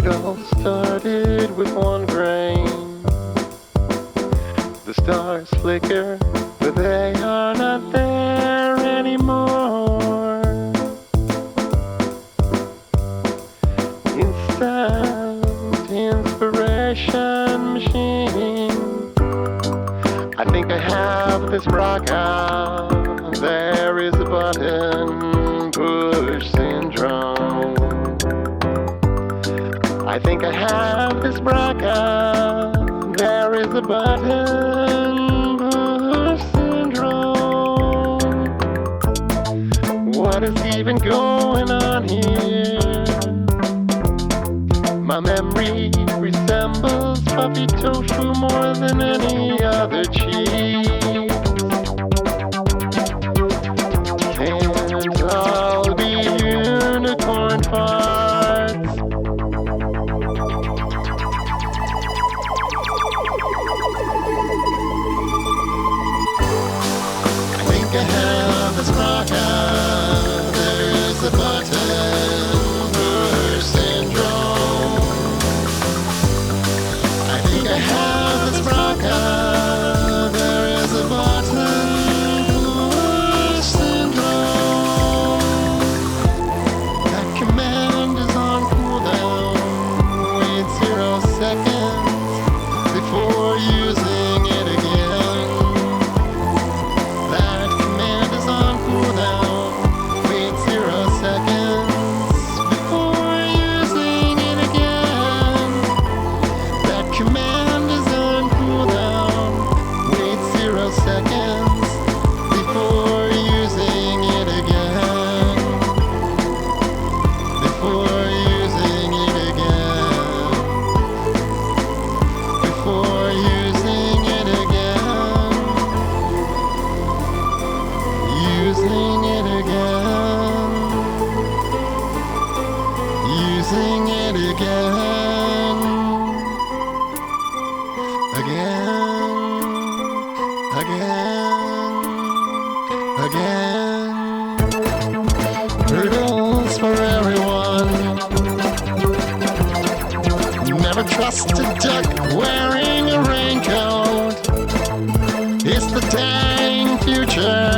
It all started with one grain. The stars flicker, but they are not there anymore. Instant inspiration machine. I think I have this rock out. There is a button, push syndrome. I think I have this BRCA. There is a button, push syndrome. What is even going on here? My memory resembles puppy tofu more than any other cheese. And all the unicorn farts. I have this BRCA. There's a button, push syndrome. I think I have this BRCA. There is a button, push syndrome. That command is on cooldown. Wait 0 seconds before using it again. Hurdles for everyone. Never trust a duck wearing a raincoat. It's the dang future.